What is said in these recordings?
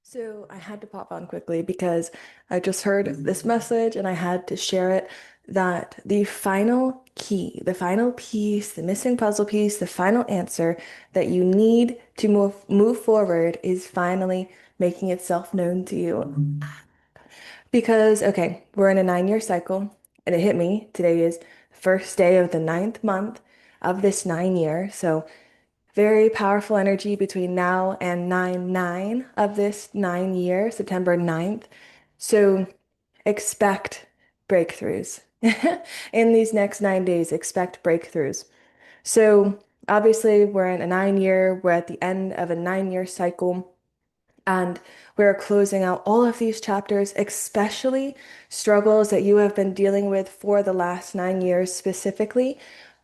So I had to pop on quickly because I just heard this message and I had to share it that the final key, the final piece, the missing puzzle piece, the final answer that you need to move forward is finally making itself known to you. Because, okay, we're in a 9 year cycle and it hit me. Today is the first day of the ninth month of this 9 year. So very powerful energy between now and 9/9 of this 9 year, September 9th. So expect breakthroughs. In these next 9 days, expect breakthroughs. So obviously, we're in a 9 year, we're at the end of a 9 year cycle. And we're closing out all of these chapters, especially struggles that you have been dealing with for the last 9 years specifically.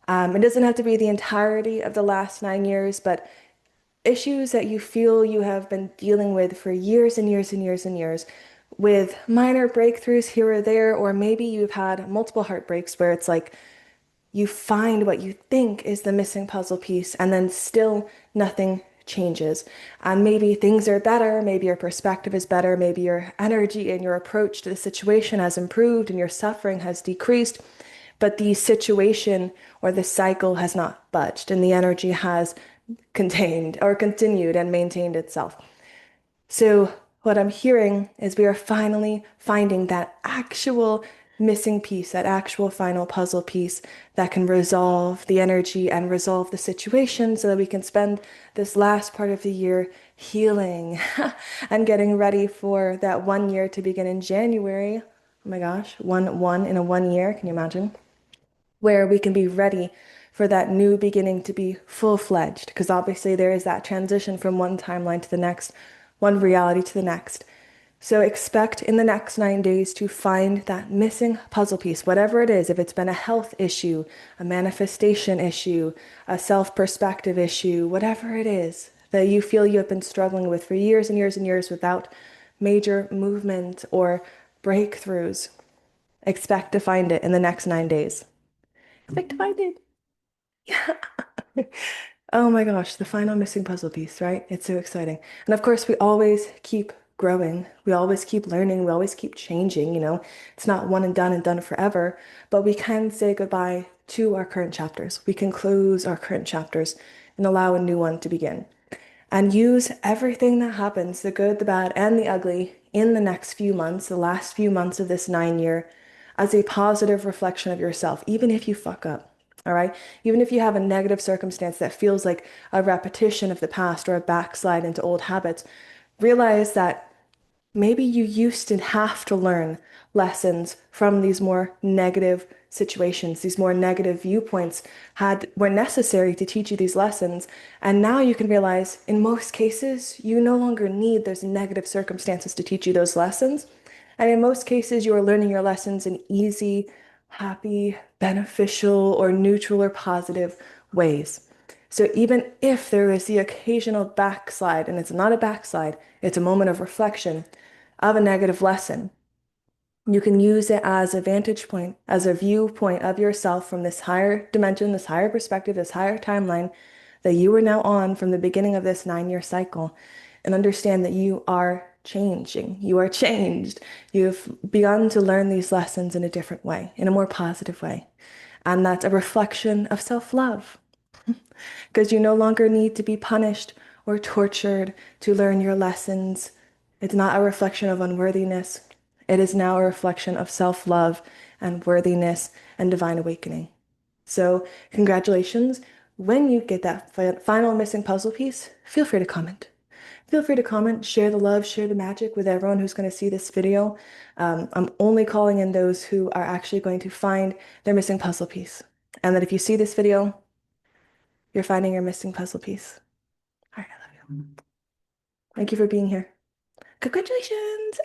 It doesn't have to be the entirety of the last 9 years, but issues that you feel you have been dealing with for years and years and years and years, with minor breakthroughs here or there, or maybe you've had multiple heartbreaks where it's like you find what you think is the missing puzzle piece, and then still nothing changes. And maybe things are better, maybe your perspective is better, maybe your energy and your approach to the situation has improved and your suffering has decreased, but the situation or the cycle has not budged and the energy has contained or continued and maintained itself. So, what I'm hearing is we are finally finding that actual missing piece, that actual final puzzle piece that can resolve the energy and resolve the situation so that we can spend this last part of the year healing and getting ready for that 1 year to begin in January. Oh my gosh, one in a 1 year. Can you imagine? Where we can be ready for that new beginning to be full-fledged, because obviously there is that transition from one timeline to the next, one reality to the next. So expect in the next 9 days to find that missing puzzle piece, whatever it is, if it's been a health issue, a manifestation issue, a self-perspective issue, whatever it is that you feel you have been struggling with for years and years and years without major movement or breakthroughs. Expect to find it in the next 9 days. Expect to find it. Yeah. Oh my gosh, the final missing puzzle piece, right? It's so exciting. And of course, we always keep growing. We always keep learning. We always keep changing, you know. It's not one and done forever, but we can say goodbye to our current chapters. We can close our current chapters and allow a new one to begin. And use everything that happens, the good, the bad, and the ugly, in the next few months, the last few months of this 9 year, as a positive reflection of yourself, even if you fuck up. All right. Even if you have a negative circumstance that feels like a repetition of the past or a backslide into old habits, realize that maybe you used to have to learn lessons from these more negative situations, these more negative viewpoints were necessary to teach you these lessons. And now you can realize in most cases, you no longer need those negative circumstances to teach you those lessons. And in most cases, you are learning your lessons in easy, happy, beneficial, or neutral or positive ways. So even if there is the occasional backslide, and it's not a backslide, it's a moment of reflection of a negative lesson, you can use it as a vantage point, as a viewpoint of yourself from this higher dimension, this higher perspective, this higher timeline that you are now on from the beginning of this 9 year cycle, and understand that you are changing. You are changed. You've begun to learn these lessons in a different way, in a more positive way. And that's a reflection of self-love, because you no longer need to be punished or tortured to learn your lessons. It's not a reflection of unworthiness. It is now a reflection of self-love and worthiness and divine awakening. So, congratulations. When you get that final missing puzzle piece, feel free to comment. Feel free to comment, share the love, share the magic with everyone who's going to see this video. I'm only calling in those who are actually going to find their missing puzzle piece. And that if you see this video, you're finding your missing puzzle piece. All right, I love you. Thank you for being here. Congratulations.